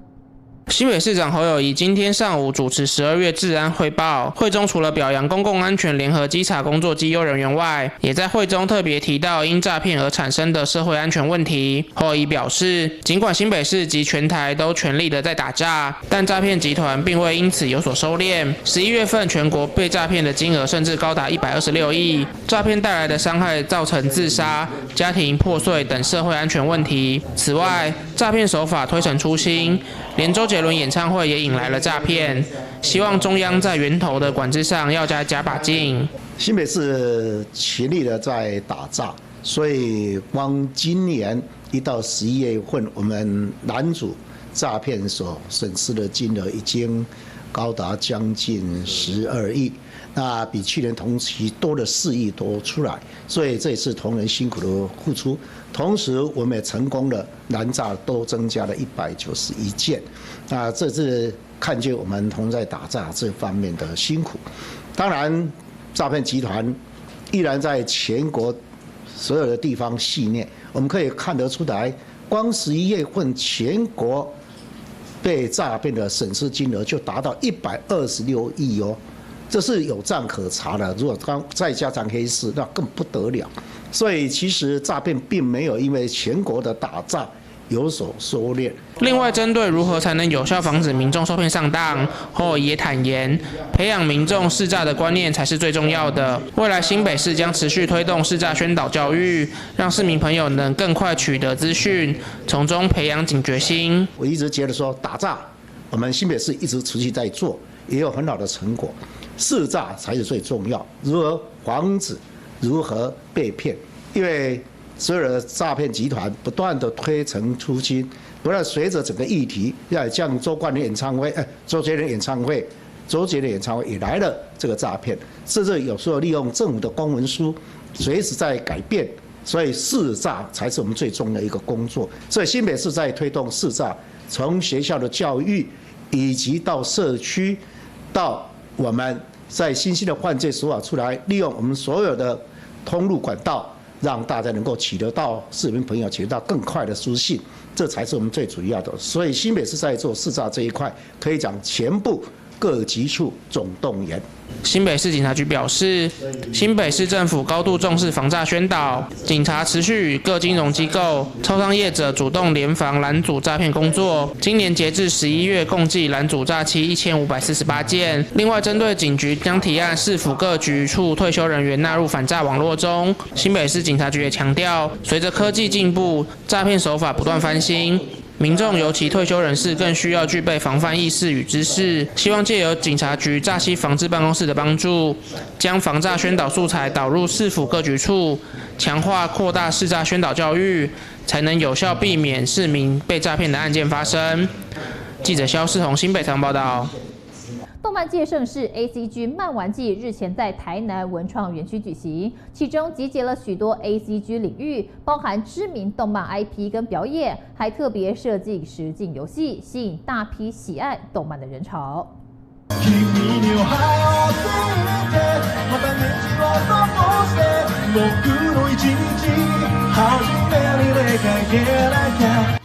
新北市长侯友宜今天上午主持12月治安汇报，会中除了表扬公共安全联合稽查工作绩优人员外，也在会中特别提到因诈骗而产生的社会安全问题。侯友宜表示，尽管新北市及全台都全力的在打诈，但诈骗集团并未因此有所收敛。11月份全国被诈骗的金额甚至高达126亿，诈骗带来的伤害造成自杀、家庭破碎等社会安全问题。此外，诈骗手法推陈出新，连周杰伦演唱会也引来了诈骗，希望中央在源头的管制上要加把劲。新北市全力的在打诈，所以光今年1到11月份，我们拦阻诈骗所损失的金额已经高达将近12亿，那比去年同期多了4亿多出来，所以这也是同仁辛苦的付出。同时，我们也成功的拦诈都增加了191件，那这是看见我们同在打诈这方面的辛苦。当然，诈骗集团依然在全国所有的地方肆虐，我们可以看得出来，光11月份全国被诈骗的损失金额就达到126亿哦，这是有账可查的。如果再加上黑市，那更不得了。所以其实诈骗并没有因为全国的打诈有所收敛。另外，针对如何才能有效防止民众受骗上当，侯友宜也坦言，培养民众识诈的观念才是最重要的。未来新北市将持续推动识诈宣导教育，让市民朋友能更快取得资讯，从中培养警觉心。我一直觉得说打诈，我们新北市一直持续在做，也有很好的成果。识诈才是最重要，如何防止，如何被骗，因为所有的诈骗集团不断的推陈出新，不断随着整个议题，像周杰伦演唱会也来了这个诈骗，甚至有时候利用政府的公文书，随时在改变，所以识诈才是我们最重要的一个工作。所以新北市在推动识诈，从学校的教育，以及到社区，到我们在新兴的犯罪手法出来，利用我们所有的通路管道，让大家能够取得到市民朋友取得到更快的书信，这才是我们最主要的。所以新北市在做识诈这一块，可以讲全部各局处总动员。新北市警察局表示，新北市政府高度重视防诈宣导，警察持续与各金融机构、超商业者主动联防拦阻诈骗工作。今年截至11月，共计拦阻诈欺1548件。另外，针对警局将提案市府各局处退休人员纳入反诈网络中，新北市警察局也强调，随着科技进步，诈骗手法不断翻新。民众尤其退休人士更需要具备防范意识与知识，希望借由警察局诈欺防治办公室的帮助，将防诈宣导素材导入市府各局处，强化扩大识诈宣导教育，才能有效避免市民被诈骗的案件发生。记者肖世宏新北采访报道。动漫界盛事 ACG 漫玩季日前在台南文创园区举行，其中集结了许多 ACG 领域，包含知名动漫 IP 跟表演，还特别设计实境游戏，吸引大批喜爱动漫的人潮。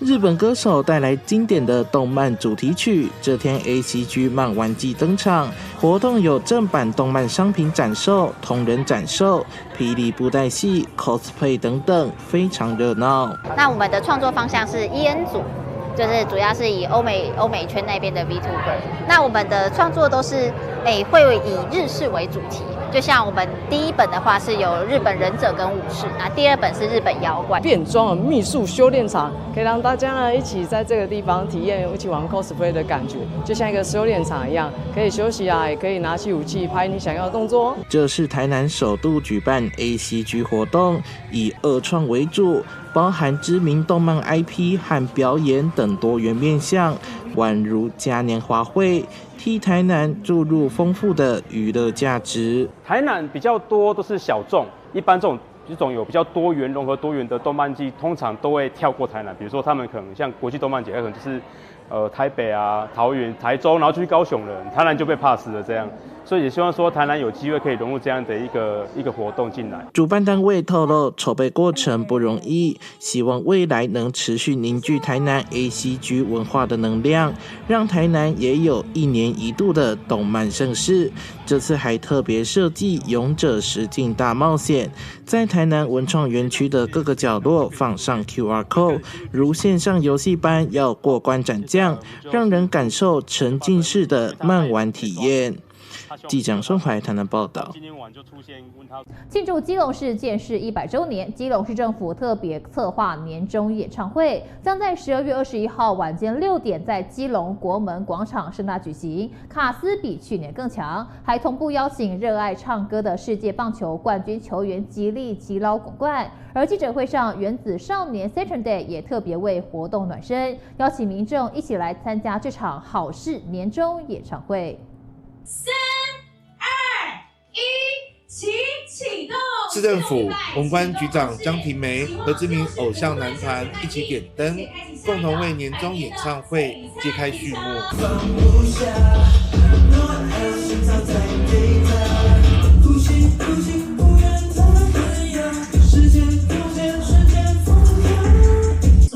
日本歌手带来经典的动漫主题曲，这天 ACG 漫玩季登场，活动有正版动漫商品展售、同人展售、霹雳布袋戏、cosplay 等等，非常热闹。那我们的创作方向是 EN 组，就是主要是以欧美圈那边的 VTuber。那我们的创作都是会以日式为主题，就像我们第一本的话是有日本忍者跟武士，那第二本是日本妖怪。变装秘术修炼场，可以让大家呢一起在这个地方体验一起玩 cosplay 的感觉，就像一个修炼场一样，可以休息啊，也可以拿起武器拍你想要的动作。这是台南首度举办 ACG 活动，以二创为主，包含知名动漫 IP 和表演等多元面向，宛如嘉年华会，替台南注入丰富的娱乐价值。台南比较多都是小众，一般这种有比较多元融合多元的动漫季，通常都会跳过台南。比如说他们可能像国际动漫节，可能就是台北啊、桃园、台中，然后就去高雄了，台南就被 pass 了这样。所以也希望说台南有机会可以融入这样的一个活动进来。主办单位透露，筹备过程不容易，希望未来能持续凝聚台南 ACG 文化的能量，让台南也有1年1度的动漫盛事。这次还特别设计勇者实境大冒险，在台南文创园区的各个角落放上 QR code， 如线上游戏般要过关斩将，让人感受沉浸式的漫玩体验。记者宋怀台南报道。庆祝基隆市建市100周年，基隆市政府特别策划年终演唱会，将在12月21号晚间6点在基隆国门广场盛大举行。卡司比去年更强，还同步邀请热爱唱歌的世界棒球冠军球员吉利吉捞拱冠。而记者会上，原子少年 Saturday 也特别为活动暖身，邀请民众一起来参加这场好事年终演唱会。3、2、1，启动！市政府文官局长江庭梅和知名偶像男团一起点灯，共同为年终演唱会揭开序幕。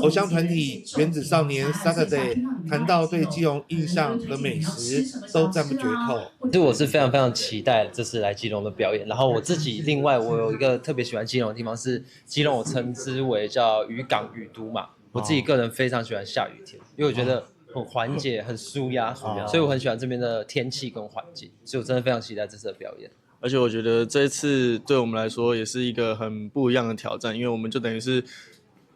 偶像团体原子少年 Saturday 谈到对基隆印象和美食都赞不绝口。其实我是非常非常期待这次来基隆的表演，然后我自己另外我有一个特别喜欢基隆的地方是基隆，我称之为叫渔港雨都嘛。我自己个人非常喜欢下雨天，因为我觉得很缓解、很舒压，所以我很喜欢这边的天气跟环境，所以我真的非常期待这次的表演。而且我觉得这一次对我们来说也是一个很不一样的挑战，因为我们就等于是。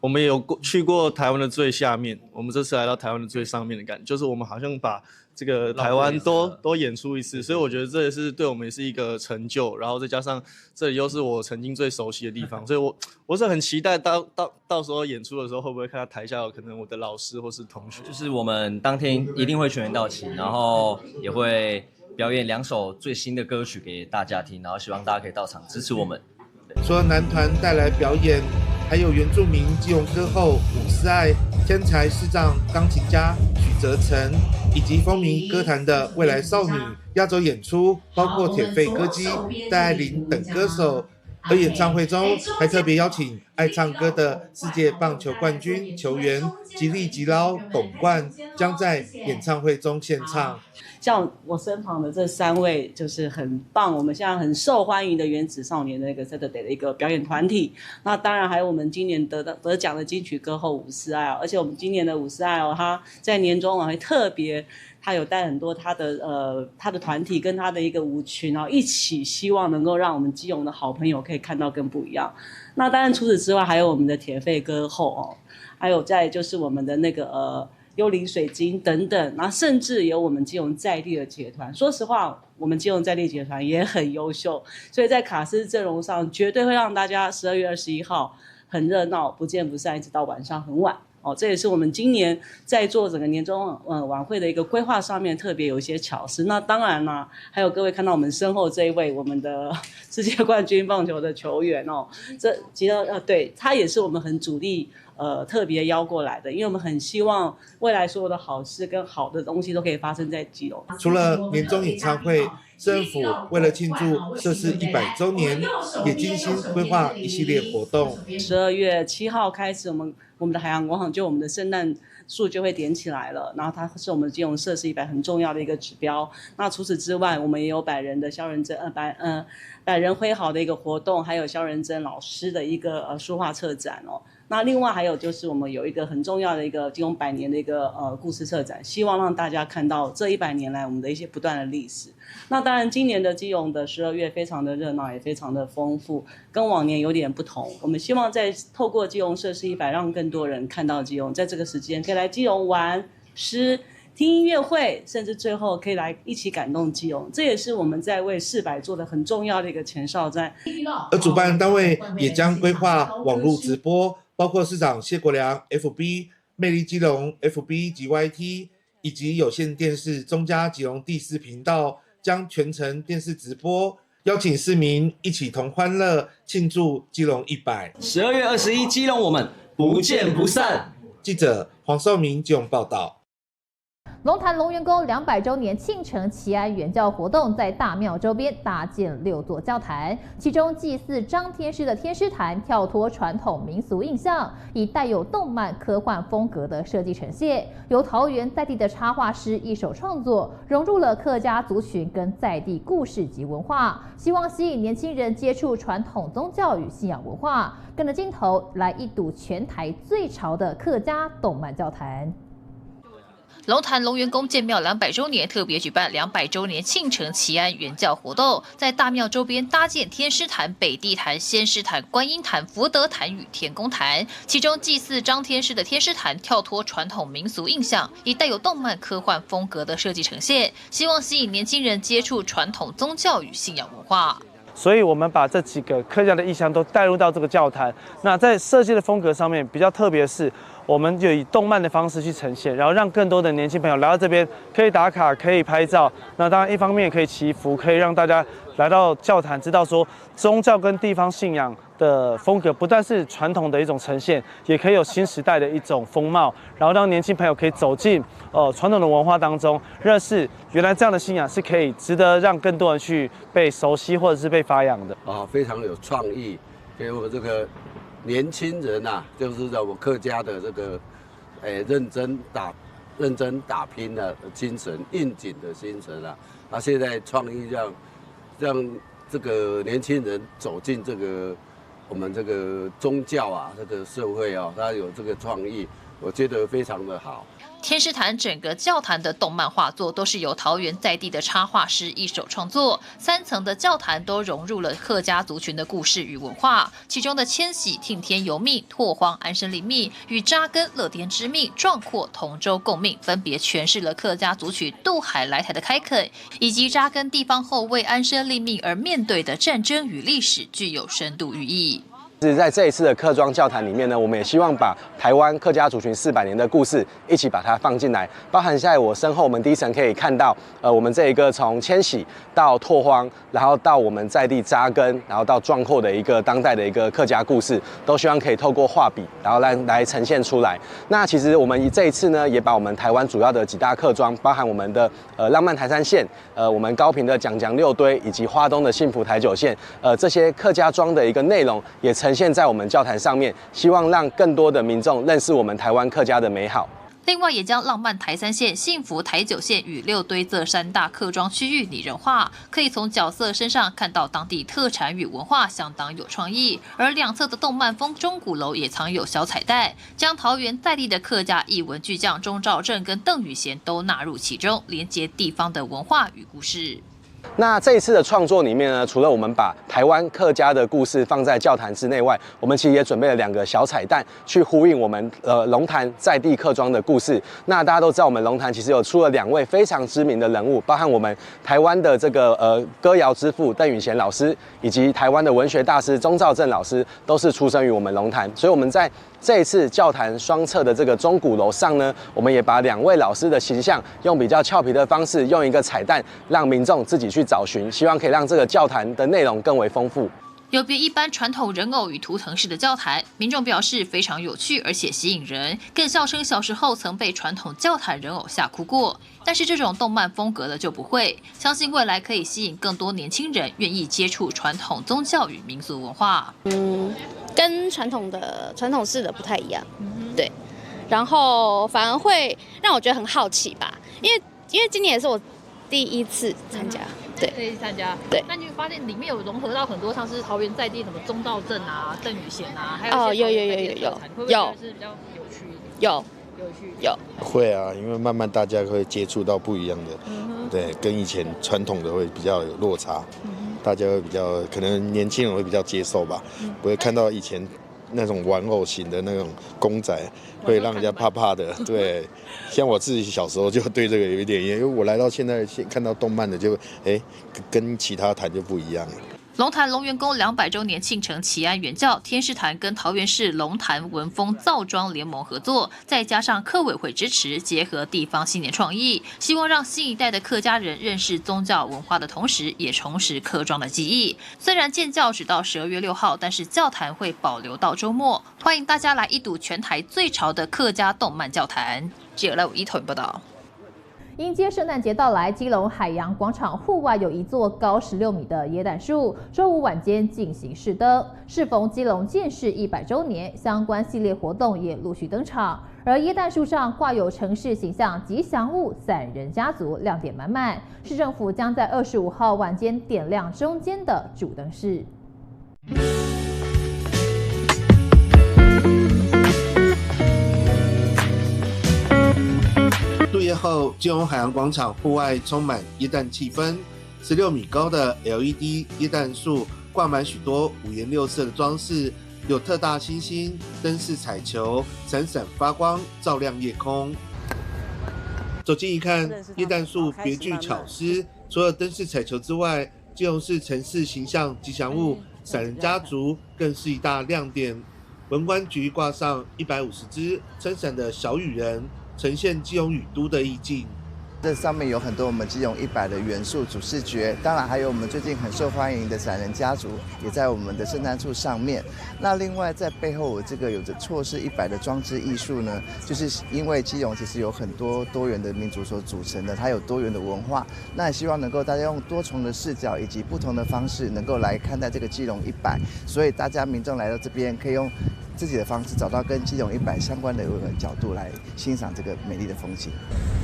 我们也有去过台湾的最下面，我们这次来到台湾的最上面的感觉，就是我们好像把这个台湾都演出一次，所以我觉得这也是对我们也是一个成就，然后再加上这里又是我曾经最熟悉的地方，所以我是很期待到时候演出的时候会不会看到台下有可能我的老师或是同学。就是我们当天一定会全员到齐，然后也会表演2首最新的歌曲给大家听，然后希望大家可以到场支持我们。除了男团带来表演，还有原住民基隆歌后伍思爱、天才视障钢琴家许哲成，以及风靡歌坛的未来少女压轴演出，包括铁肺歌姬戴爱玲等歌手。而演唱会中还特别邀请爱唱歌的世界棒球冠军球员吉利吉捞拱冠，将在演唱会中献唱。像我身旁的这3位就是很棒，我们现在很受欢迎的原子少年的一个 Saturday 的一个表演团体。那当然还有我们今年得奖的金曲歌后伍思爱，而且我们今年的伍思爱他在年终还特别。他有带很多他的团体跟他的一个舞群，然后一起希望能够让我们基隆的好朋友可以看到更不一样。那当然除此之外还有我们的铁肺歌后还有再就是我们的那个幽灵水晶等等，然后甚至有我们基隆在地的节团。说实话，我们基隆在地节团也很优秀，所以在卡司阵容上绝对会让大家12月21号很热闹，不见不散，一直到晚上很晚。这也是我们今年在做整个年终晚会的一个规划上面特别有一些巧思。那当然啦，还有各位看到我们身后这一位我们的世界冠军棒球的球员这其实对他也是我们很主力特别邀过来的，因为我们很希望未来所有的好事跟好的东西都可以发生在基隆。除了年终演唱会，政府为了庆祝设市100周年，也精心规划一系列活动。12月7号开始，我们的海洋广场就我们的圣诞树就会点起来了，然后它是我们基隆设市100很重要的一个指标。那除此之外，我们也有百人的萧仁珍百人挥毫的一个活动，还有萧仁珍老师的一个书画策展那另外还有就是我们有一个很重要的一个基隆100年的一个故事策展，希望让大家看到这100年来我们的一些不断的历史。那当然今年的基隆的12月非常的热闹，也非常的丰富，跟往年有点不同。我们希望在透过基隆设市100，让更多人看到基隆，在这个时间可以来基隆玩、吃、听音乐会，甚至最后可以来一起感动基隆。这也是我们在为400做的很重要的一个前哨战。而主办单位也将规划网络直播，包括市长谢国良 FB、魅力基隆 FB 及 YT， 以及有线电视中嘉基隆第4频道将全程电视直播，邀请市民一起同欢乐庆祝基隆100。12月21，基隆我们不见不散。记者黄寿明基隆报道。龙潭龙元宫200周年庆城祈安原教活动在大庙周边搭建6座教坛，其中祭祀张天师的天师坛跳脱传统民俗印象，以带有动漫科幻风格的设计呈现，由桃园在地的插画师一手创作，融入了客家族群跟在地故事及文化，希望吸引年轻人接触传统宗教与信仰文化，跟着镜头来一睹全台最潮的客家动漫教坛。龙潭龙元宫建庙200周年特别举办200周年庆城祈安原教活动，在大庙周边搭建天师坛、北地坛、仙师坛、观音坛、福德坛与天公坛，其中祭祀张天师的天师坛跳脱传统民俗印象，以带有动漫科幻风格的设计呈现，希望吸引年轻人接触传统宗教与信仰文化。所以我们把这几个客家的意象都带入到这个教坛。那在设计的风格上面比较特别的是，我们就以动漫的方式去呈现，然后让更多的年轻朋友来到这边，可以打卡，可以拍照。那当然一方面可以祈福，可以让大家来到教坛，知道说宗教跟地方信仰的风格不但是传统的一种呈现，也可以有新时代的一种风貌，然后让年轻朋友可以走进传统的文化当中，认识原来这样的信仰是可以值得让更多人去被熟悉或者是被发扬的。非常有创意，给我这个年轻人啊，就是在我客家的这个认真打拼的精神、应景的精神啊，现在创意让这个年轻人走进这个我们这个宗教啊，这个社会啊，他有这个创意，我觉得非常的好。天师坛整个教坛的动漫画作都是由桃园在地的插画师一手创作，3层的教坛都融入了客家族群的故事与文化，其中的迁徙、听天由命、拓荒、安身立命与扎根乐天之命、壮阔同舟共命，分别诠释了客家族群渡海来台的开垦，以及扎根地方后为安身立命而面对的战争与历史，具有深度寓意。在这一次的客庄教坛里面呢，我们也希望把台湾客家族群400年的故事一起把它放进来，包含在我身后，我们第一层可以看到，我们这一个从迁徙到拓荒，然后到我们在地扎根，然后到壮阔的一个当代的一个客家故事，都希望可以透过画笔，然后来呈现出来。那其实我们这一次呢，也把我们台湾主要的几大客庄，包含我们的浪漫台3线，我们高屏的蒋6堆，以及花东的幸福台9线，这些客家庄的一个内容也呈现在我们教坛上面，希望让更多的民众认识我们台湾客家的美好。另外，也将浪漫台3线、幸福台9线与6堆这3大客庄区域拟人化，可以从角色身上看到当地特产与文化，相当有创意。而2侧的动漫风钟鼓楼也藏有小彩蛋，将桃园在地的客家艺文巨匠钟兆正跟邓宇贤都纳入其中，连接地方的文化与故事。那这一次的创作里面呢，除了我们把台湾客家的故事放在教坛之内外，我们其实也准备了2个小彩蛋，去呼应我们龙潭在地客庄的故事。那大家都知道，我们龙潭其实有出了2位非常知名的人物，包含我们台湾的这个歌谣之父邓宇贤老师，以及台湾的文学大师钟兆正老师，都是出生于我们龙潭。所以我们在这一次教坛双侧的这个钟鼓楼上呢，我们也把2位老师的形象用比较俏皮的方式，用一个彩蛋让民众自己去找寻，希望可以让这个教坛的内容更为丰富。有别一般传统人偶与图腾式的教坛，民众表示非常有趣而且吸引人，更笑称小时候曾被传统教坛人偶吓哭过。但是这种动漫风格的就不会，相信未来可以吸引更多年轻人愿意接触传统宗教与民俗文化。跟传统式的不太一样，对，然后反而会让我觉得很好奇吧，因为今年也是我第1次参加。对，第1次参加。对，那你会发现里面有融合到很多像是桃园在地什么钟兆正啊、邓宇贤啊，还有有，是比较有趣一点。有。会啊，因为慢慢大家会接触到不一样的，对，跟以前传统的会比较有落差，大家会比较可能年轻人会比较接受吧，不会看到以前那种玩偶型的那种公仔，会让人家怕怕的。对，像我自己小时候就对这个有一点，因为我来到现在看到动漫的就跟其他坛就不一样了。龙潭龙元宫200周年庆城祈安原教天师坛跟桃园市龙潭文风造庄联盟合作，再加上客委会支持，结合地方新年创意，希望让新一代的客家人认识宗教文化的同时，也重拾客庄的记忆。虽然建教只到12月6号，但是教坛会保留到周末，欢迎大家来一睹全台最潮的客家动漫教坛。记者赖武一投影报道。迎接圣诞节到来，基隆海洋广场户外有一座高16米的耶诞树，周五晚间进行试灯。适逢基隆建市100周年，相关系列活动也陆续登场。而耶诞树上挂有城市形象吉祥物伞人家族，亮点满满。市政府将在25号晚间点亮中间的主灯饰。入夜后，基隆海洋广场户外充满耶诞气氛。16米高的 LED 耶诞树挂满许多五颜六色的装饰，有特大星星、灯饰彩球，闪闪发光，照亮夜空。走近一看，耶诞树别具巧思，除了灯饰彩球之外，基隆市城市形象吉祥物伞人家族更是一大亮点。文管局挂上150只撑伞的小雨人，呈现基隆雨都的意境。这上面有很多我们基隆100的元素主视觉，当然还有我们最近很受欢迎的伞人家族，也在我们的圣诞树上面。那另外在背后，我这个有着错视100的装置艺术呢，就是因为基隆其实有很多多元的民族所组成的，它有多元的文化，那也希望能够大家用多重的视角以及不同的方式，能够来看待这个基隆100，所以大家民众来到这边可以用自己的方式找到跟基隆100相关的角度来欣赏这个美丽的风景。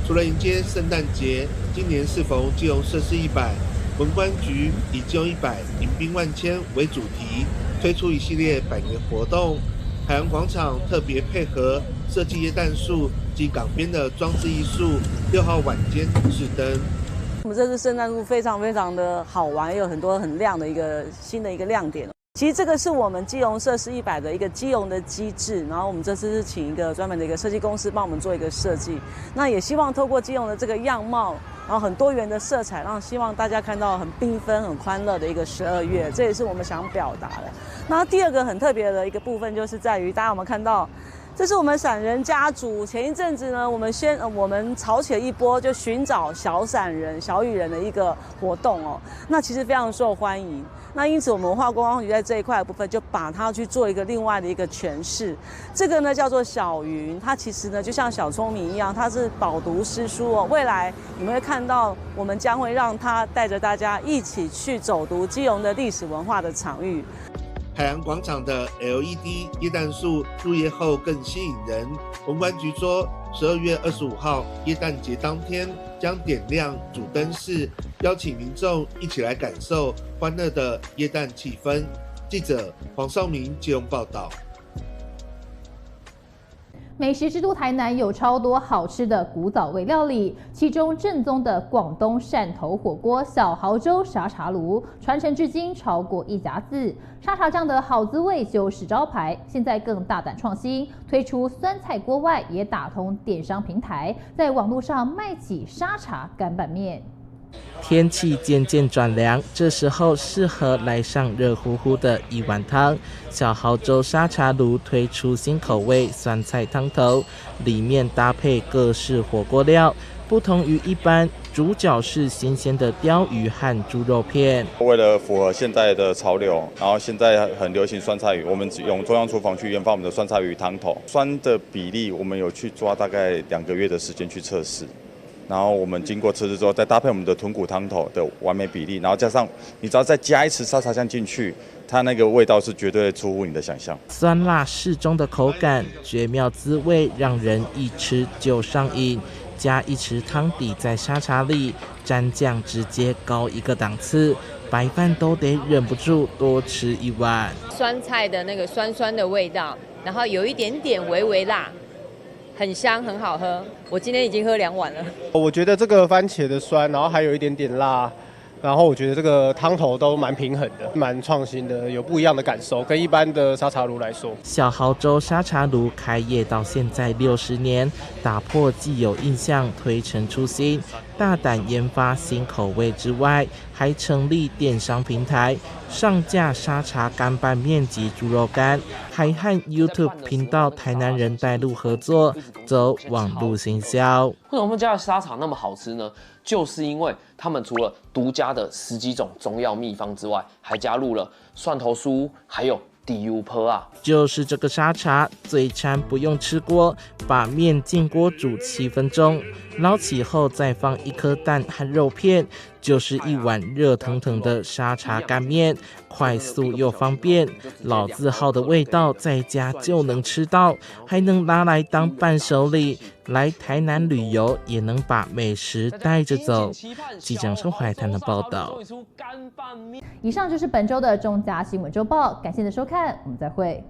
除了迎接圣诞节，今年适逢基隆设市100，文管局以基隆100迎宾万千为主题，推出一系列百年活动。海洋广场特别配合设计耶诞树及港边的装置艺术，6号晚间试灯。我们这次圣诞树非常的好玩，也有很多很亮的一个新的一个亮点。其实这个是我们基隆设施100的一个基隆的机制，然后我们这次是请一个专门的一个设计公司帮我们做一个设计，那也希望透过基隆的这个样貌，然后很多元的色彩，让希望大家看到很缤纷、很欢乐的一个12月，这也是我们想表达的。那第二个很特别的一个部分，就是在于大家有没有看到？这是我们伞人家族。前一阵子呢，我们炒起了一波，就寻找小伞人、小雨人的一个活动哦。那其实非常受欢迎。那因此，我们文化观光局在这一块的部分，就把它去做一个另外的一个诠释。这个呢叫做小云，它其实呢就像小聪明一样，它是饱读诗书哦。未来你们会看到，我们将会让它带着大家一起去走读基隆的历史文化的场域。海洋广场的 LED 耶诞树入夜后更吸引人。文管局说，12月25号耶诞节当天将点亮主灯饰，邀请民众一起来感受欢乐的耶诞气氛。记者黄少明基隆报道。美食之都台南有超多好吃的古早味料理，其中正宗的广东汕头火锅小豪州沙茶炉传承至今超过1甲子，沙茶酱的好滋味就是招牌。现在更大胆创新，推出酸菜锅外也打通电商平台，在网络上卖起沙茶干拌面。天气渐渐转凉，这时候适合来上热乎乎的一碗汤。小豪州沙茶炉推出新口味酸菜汤头，里面搭配各式火锅料，不同于一般，主角是新鲜的鲷鱼和猪肉片。为了符合现在的潮流，然后现在很流行酸菜鱼，我们用中央厨房去研发我们的酸菜鱼汤头。酸的比例我们有去抓大概2个月的时间去测试。然后我们经过测试之后，再搭配我们的豚骨汤头的完美比例，然后加上你只要再加一匙沙茶酱进去，它那个味道是绝对出乎你的想象。酸辣适中的口感，绝妙滋味，让人一吃就上瘾。加一匙汤底在沙茶里，蘸酱直接高一个档次，白饭都得忍不住多吃一碗。酸菜的那个酸酸的味道，然后有一点点微微辣。很香，很好喝。我今天已经喝2碗了。我觉得这个番茄的酸，然后还有一点点辣，然后我觉得这个汤头都蛮平衡的，蛮创新的，有不一样的感受，跟一般的沙茶炉来说。小豪州沙茶炉开业到现在60年，打破既有印象，推陈出新，大胆研发新口味之外，还成立电商平台，上架沙茶干拌面及猪肉干，还和 YouTube 频道台南人带路合作，走网路行销。为什么我们家的沙茶那么好吃呢？就是因为他们除了独家的10几种中药秘方之外，还加入了蒜头酥，还有丢坡啊！就是这个沙茶，嘴馋不用吃锅，把面进锅煮7分钟，捞起后再放1颗蛋和肉片，就是一碗热腾腾的沙茶干面，快速又方便，老字号的味道在家就能吃到，还能拿来当伴手礼。来台南旅游也能把美食带着走。记者生活台的报道。以上就是本周的中嘉新闻周报，感谢您的收看，我们再会。